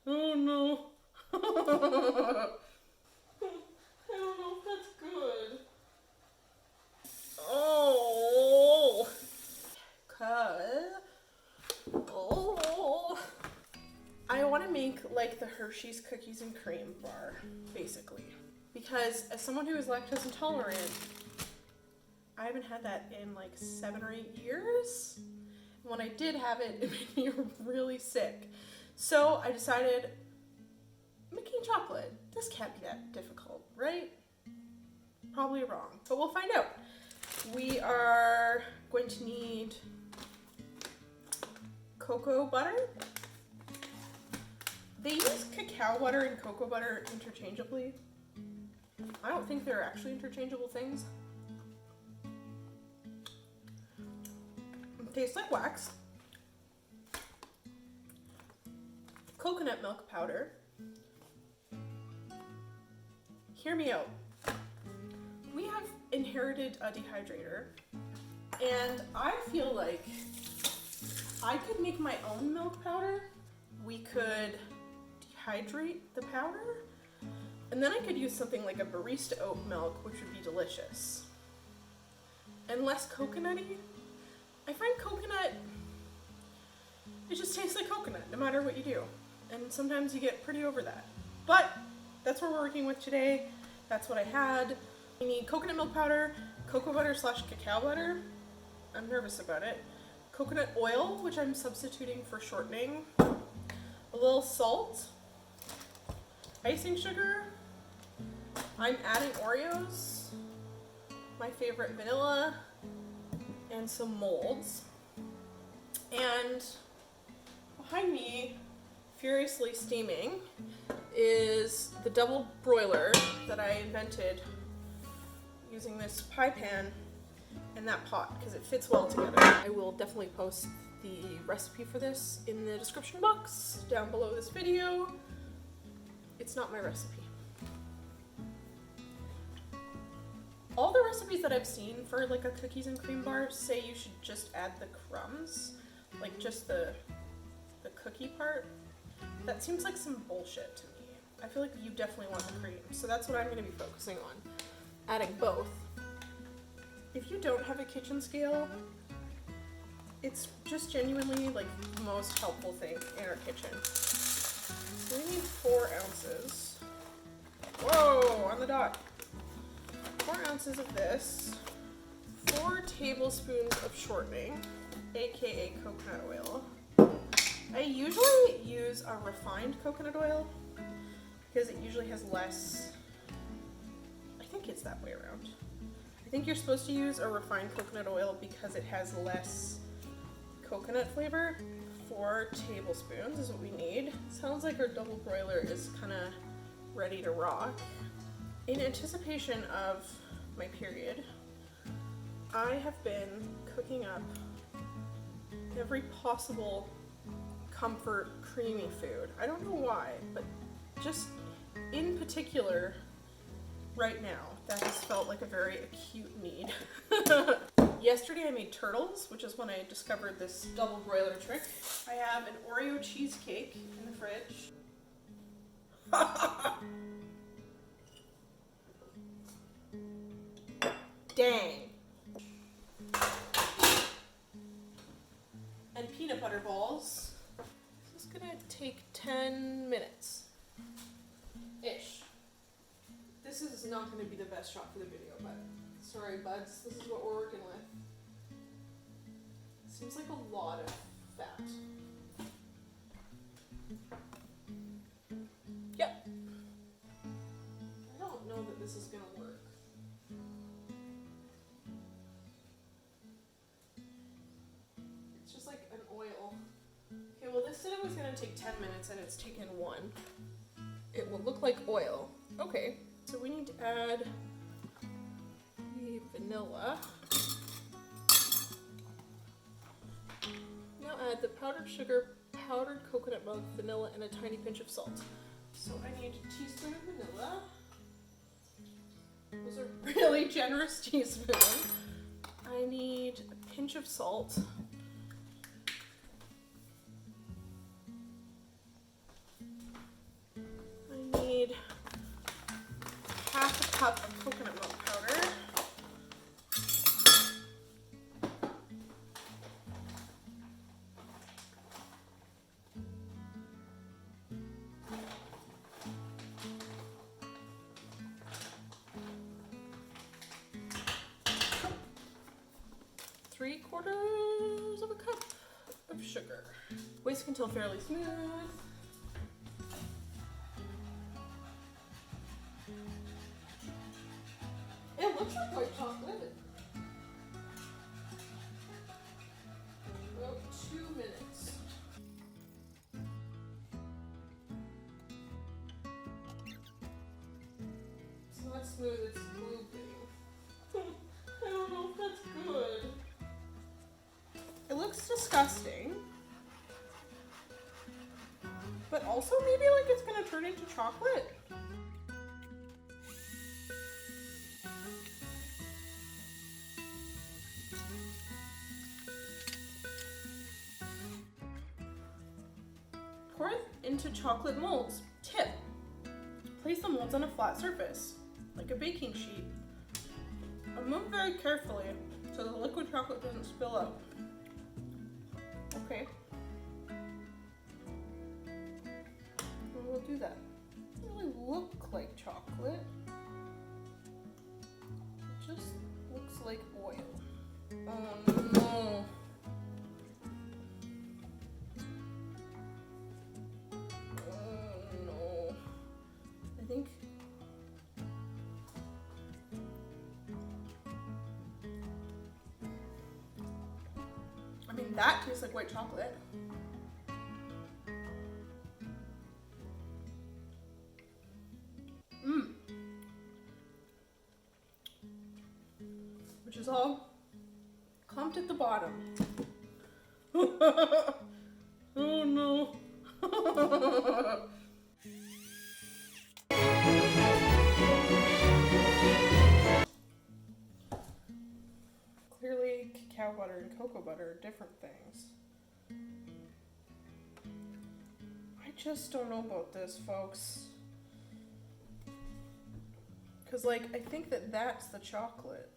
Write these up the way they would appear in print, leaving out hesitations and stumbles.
Oh no. I don't know if that's good. Oh. Oh. I want to make like the Hershey's cookies and cream bar, basically. Because as someone who is lactose intolerant, I haven't had that in like 7 or 8 years. And when I did have it, it made me really sick. So I decided, making chocolate, this can't be that difficult, right? Probably wrong, but we'll find out. We are going to need cocoa butter. They use cacao butter and cocoa butter interchangeably. I don't think they're actually interchangeable things. It tastes like wax. Coconut milk powder. Hear me out. We have inherited a dehydrator, and I feel like I could make my own milk powder. We could dehydrate the powder, and then I could use something like a barista oat milk, which would be delicious. And less coconutty. I find coconut, it just tastes like coconut no matter what you do. And sometimes you get pretty over that. But that's what we're working with today. That's what I had. We need coconut milk powder, cocoa butter / cacao butter. I'm nervous about it. Coconut oil, which I'm substituting for shortening. A little salt. Icing sugar. I'm adding Oreos. My favorite vanilla. And some molds. And behind me, furiously steaming, is the double broiler that I invented using this pie pan and that pot because it fits well together. I will definitely post the recipe for this in the description box down below this video. It's not my recipe. All the recipes that I've seen for like a cookies and cream bar say you should just add the crumbs, like just the cookie part. That seems like some bullshit to me. I feel like you definitely want the cream, so that's what I'm going to be focusing on, adding both. If you don't have a kitchen scale, it's just genuinely like the most helpful thing in our kitchen. So we need 4 ounces. Whoa, on the dot. 4 ounces of this, 4 tablespoons of shortening, aka coconut oil. I usually use a refined coconut oil because it usually has less, I think it's that way around. I think you're supposed to use a refined coconut oil because it has less coconut flavor. 4 tablespoons is what we need. Sounds like our double broiler is kind of ready to rock. In anticipation of my period, I have been cooking up every possible comfort creamy food. I don't know why, but just in particular right now, that has felt like a very acute need. Yesterday I made turtles, which is when I discovered this double broiler trick. I have an Oreo cheesecake in the fridge. Dang. And peanut butter balls. This is gonna take 10 minutes. Ish. This is not gonna be the best shot for the video, but sorry buds, this is what we're working with. Seems like a lot of fat. Yep. I don't know that this is gonna work. Okay, well this said it was going to take 10 minutes and it's taken 1. It will look like oil. Okay, so we need to add the vanilla. Now add the powdered sugar, powdered coconut milk, vanilla, and a tiny pinch of salt. So I need a teaspoon of vanilla. Those are really generous teaspoons. I need a pinch of salt. 3/4 of a cup of sugar. Whisk until fairly smooth. It looks like white chocolate. About 2 minutes. It's not smooth, it's glooping. I don't know if that's good. It looks disgusting. But also maybe like it's gonna turn into chocolate. Pour it into chocolate molds. Tip: place the molds on a flat surface, like a baking sheet. And move very carefully so the liquid chocolate doesn't spill out. Okay. And we'll do that. It doesn't really look like chocolate. It just looks like oil. Oh no. I mean, that tastes like white chocolate. Which is all clumped at the bottom. Oh no. Clearly, cacao butter and cocoa butter are different things. I just don't know about this, folks. Because, like, I think that that's the chocolate.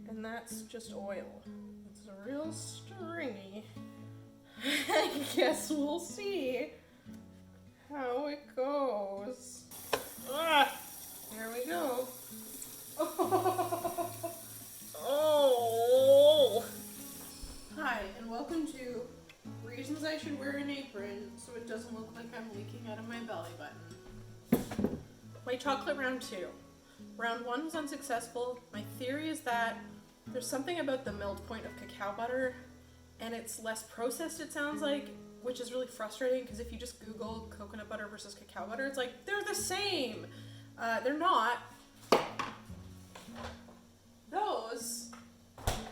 And that's just oil. It's real stringy. I guess we'll see how it goes. Ah, here we go. Oh. Hi, and welcome to Reasons I Should Wear an Apron so it doesn't look like I'm leaking out of my belly button. White chocolate round 2. Round 1 was unsuccessful. My theory is that there's something about the melt point of cacao butter and it's less processed, it sounds like, which is really frustrating because if you just Google coconut butter versus cacao butter, it's like, they're the same. They're not. Those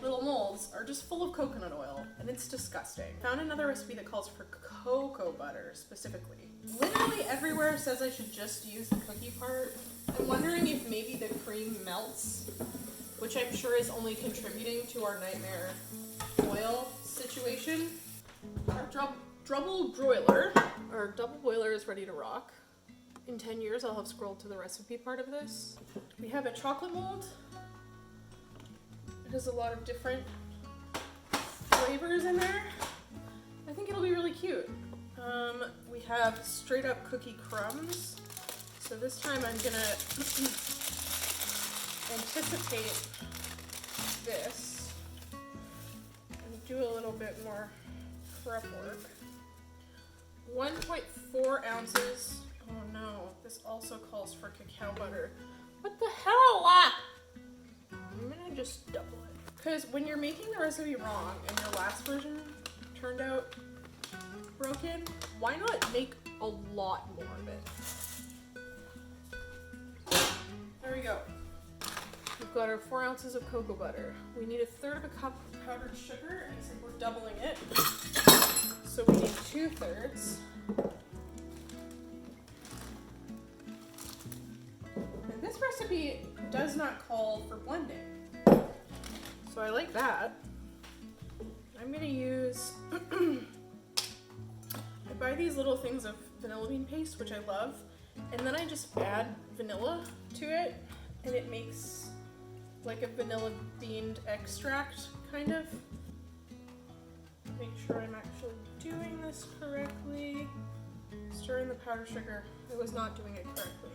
little molds are just full of coconut oil and it's disgusting. Found another recipe that calls for cocoa butter specifically. Literally everywhere says I should just use the cookie part. I'm wondering if maybe the cream melts, which I'm sure is only contributing to our nightmare oil situation. Our double boiler is ready to rock. In 10 years I'll have scrolled to the recipe part of this. We have a chocolate mold. It has a lot of different flavors in there. I think it'll be really cute. We have straight up cookie crumbs. So this time I'm gonna anticipate this and do a little bit more prep work. 1.4 ounces. Oh no, this also calls for cacao butter. What the hell? I'm gonna just double it. Because when you're making the recipe wrong and your last version turned out broken, why not make a lot more of it? There we go. We've got our 4 ounces of cocoa butter. We need 1/3 of a cup of powdered sugar, and since we're doubling it, so we need 2/3. And this recipe does not call for blending, so I like that. I'm gonna use, I buy these little things of vanilla bean paste, which I love, and then I just add vanilla to it, and it makes like a vanilla bean extract, kind of. Make sure I'm actually doing this correctly. Stir in the powdered sugar. I was not doing it correctly.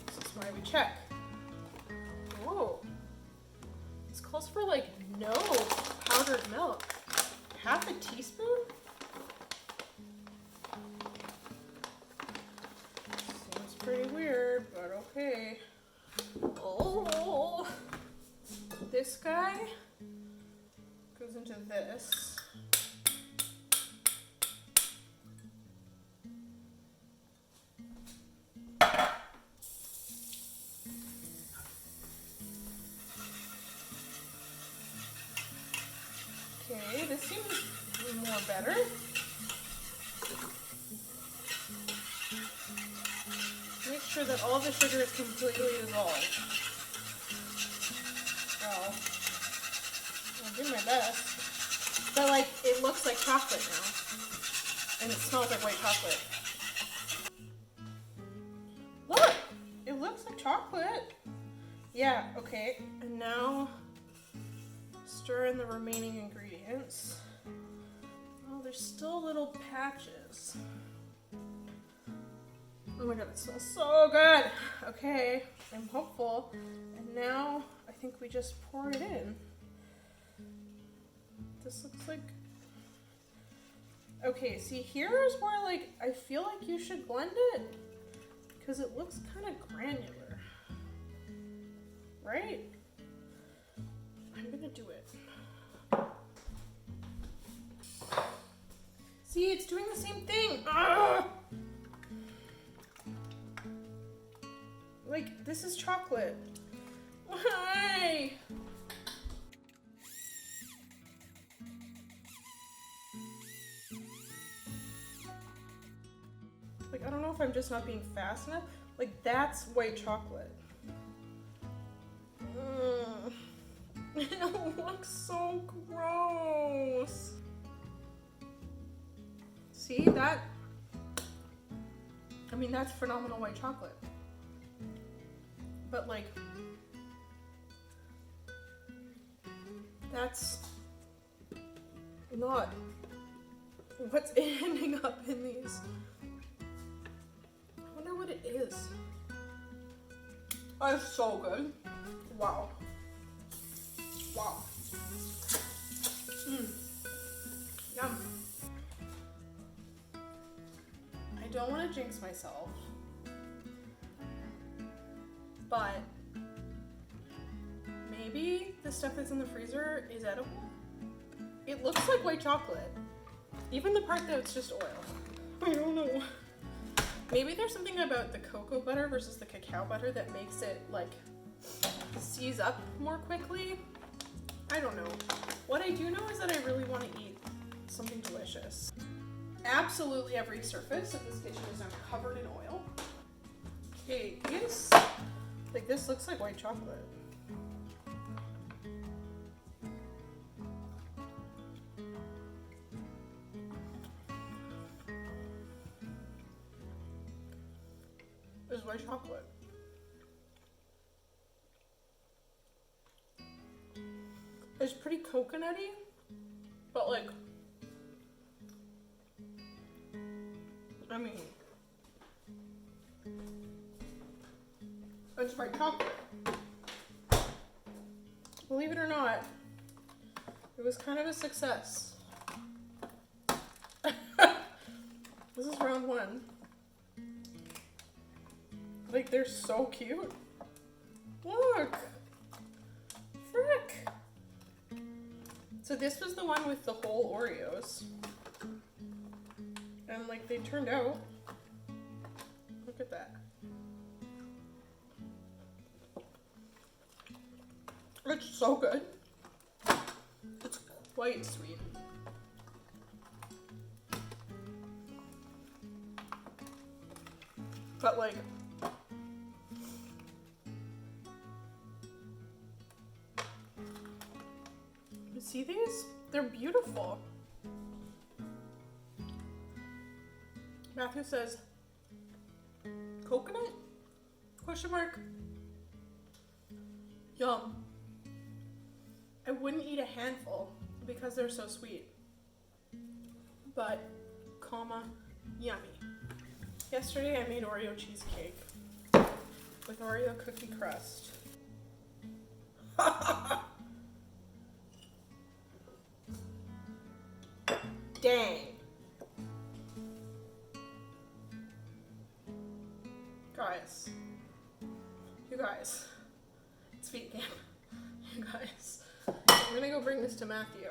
This is why we check. Whoa. It's calls for like no powdered milk. Half a teaspoon? Seems pretty weird, but okay. Oh, this guy goes into this. Okay, this seems more better. Make sure that all the sugar is completely dissolved. Well, I'll do my best. But like, it looks like chocolate now. And it smells like white chocolate. Look! It looks like chocolate. Yeah, okay. And now, stir in the remaining ingredients. Oh, there's still little patches. Oh my god, it smells so good. Okay, I'm hopeful. And now I think we just pour it in. This looks like... Okay, see, here's where like I feel like you should blend it because it looks kind of granular. Right? I'm gonna do it. See, it's doing the same thing. Ugh! Like, this is chocolate. Why? Like, I don't know if I'm just not being fast enough. Like, that's white chocolate. It looks so gross. See that? I mean, that's phenomenal white chocolate. But like, that's not what's ending up in these. I wonder what it is. Oh, it's so good. Wow. Wow. Yum. I don't want to jinx myself, but maybe the stuff that's in the freezer is edible. It looks like white chocolate. Even the part that's just oil. I don't know. Maybe there's something about the cocoa butter versus the cacao butter that makes it like seize up more quickly. I don't know. What I do know is that I really want to eat something delicious. Absolutely every surface of this kitchen is now covered in oil. Okay, yes. Like this looks like white chocolate. It's white chocolate. It's pretty coconutty, but like, I mean, it's white chocolate. Believe it or not, it was kind of a success. This is round one. Like, they're so cute. Look! Frick! So this was the one with the whole Oreos. And like, they turned out. Look at that. It's so good. It's quite sweet. But like, you see these? They're beautiful. Matthew says, coconut? Question mark. Yum. I wouldn't eat a handful because they're so sweet. But, comma, yummy. Yesterday I made Oreo cheesecake with Oreo cookie crust. Dang. Guys. You guys. It's feet camp. You guys. I'm gonna go bring this to Matthew.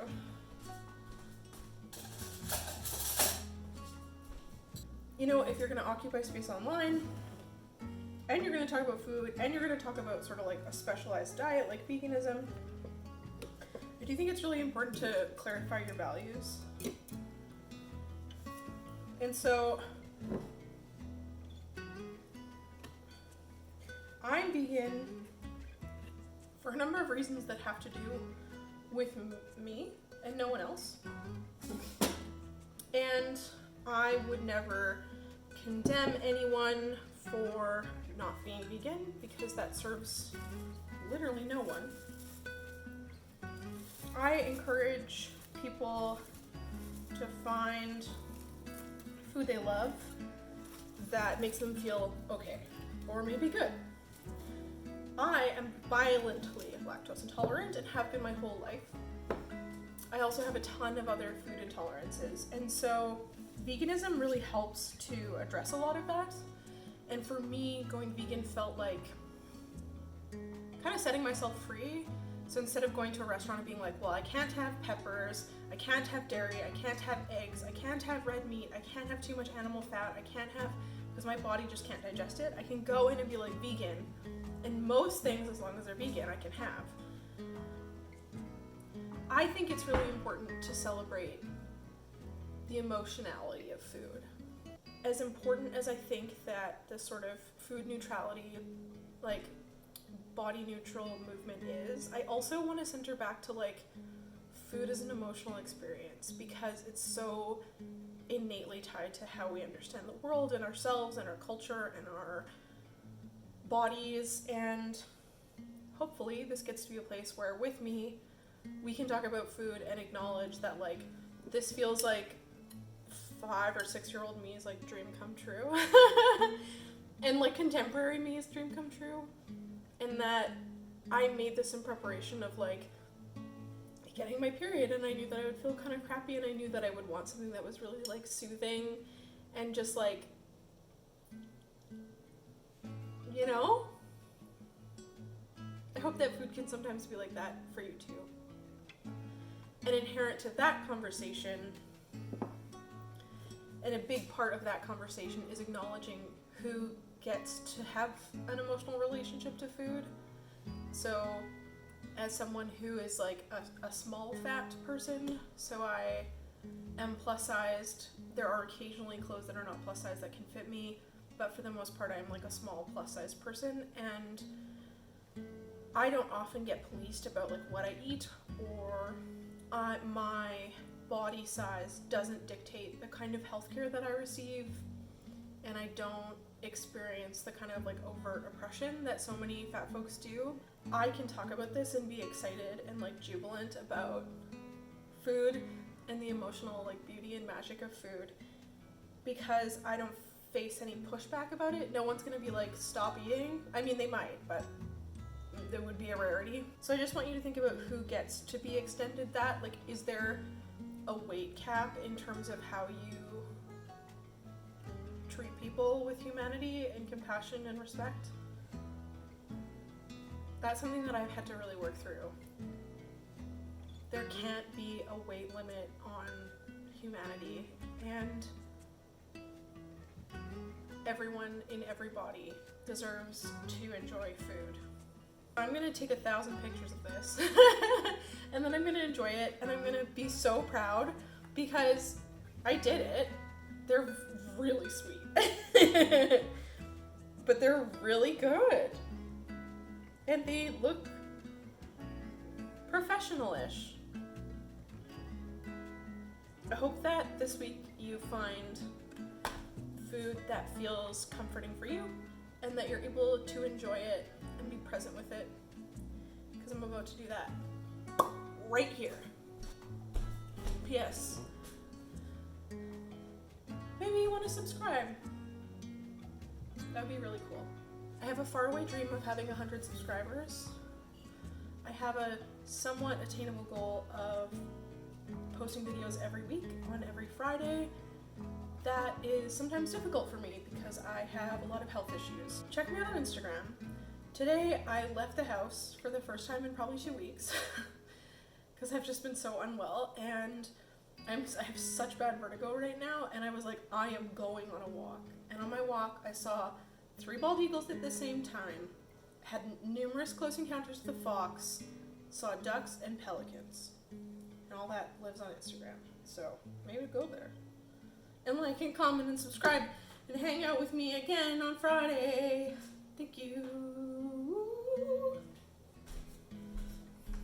You know, if you're gonna occupy space online, and you're gonna talk about food, and you're gonna talk about sort of like a specialized diet like veganism, I do think it's really important to clarify your values. And so, I'm vegan for a number of reasons that have to do with me and no one else. And I would never condemn anyone for not being vegan because that serves literally no one. I encourage people to find food they love that makes them feel okay, or maybe good. I am violently lactose intolerant and have been my whole life. I also have a ton of other food intolerances, and so veganism really helps to address a lot of that. And for me, going vegan felt like kind of setting myself free. So instead of going to a restaurant and being like, well, I can't have peppers, I can't have dairy, I can't have eggs, I can't have red meat, I can't have too much animal fat, I can't have, because my body just can't digest it, I can go in and be like vegan, and most things, as long as they're vegan, I can have. I think it's really important to celebrate the emotionality of food. As important as I think that the sort of food neutrality, like body neutral movement is, I also want to center back to like food as an emotional experience because it's so innately tied to how we understand the world and ourselves and our culture and our bodies. And hopefully this gets to be a place where with me we can talk about food and acknowledge that like this feels like 5 or 6 year old me's like dream come true and like contemporary me's dream come true, and that I made this in preparation of like getting my period, and I knew that I would feel kind of crappy, and I knew that I would want something that was really like soothing and just like, you know, I hope that food can sometimes be like that for you too. And inherent to that conversation, and a big part of that conversation, is acknowledging who gets to have an emotional relationship to food. So as someone who is like a small fat person, so I am plus sized, there are occasionally clothes that are not plus size that can fit me, but for the most part I'm like a small plus size person, and I don't often get policed about like what I eat, or my body size doesn't dictate the kind of healthcare that I receive, and I don't experience the kind of like overt oppression that so many fat folks do. I can talk about this and be excited and like jubilant about food and the emotional like beauty and magic of food because I don't face any pushback about it. No one's gonna be like, stop eating. I mean, they might, but there would be a rarity. So I just want you to think about who gets to be extended that. Like, is there a weight cap in terms of how you treat people with humanity and compassion and respect? That's something that I've had to really work through. There can't be a weight limit on humanity, and everyone in every body deserves to enjoy food. I'm gonna take 1,000 pictures of this and then I'm gonna enjoy it, and I'm gonna be so proud because I did it. They're really sweet but they're really good and they look professional-ish. I hope that this week you find food that feels comforting for you and that you're able to enjoy it and be present with it, because I'm about to do that right here. P.S. Maybe you want to subscribe. That would be really cool. I have a faraway dream of having 100 subscribers. I have a somewhat attainable goal of posting videos every week on every Friday. That is sometimes difficult for me because I have a lot of health issues. Check me out on Instagram. Today I left the house for the first time in probably 2 weeks because I've just been so unwell, and I have such bad vertigo right now, and I was like, I am going on a walk. And on my walk I saw 3 bald eagles at the same time, had numerous close encounters with the fox, saw ducks and pelicans, and all that lives on Instagram. So maybe go there and like and comment and subscribe and hang out with me again on Friday. Thank you.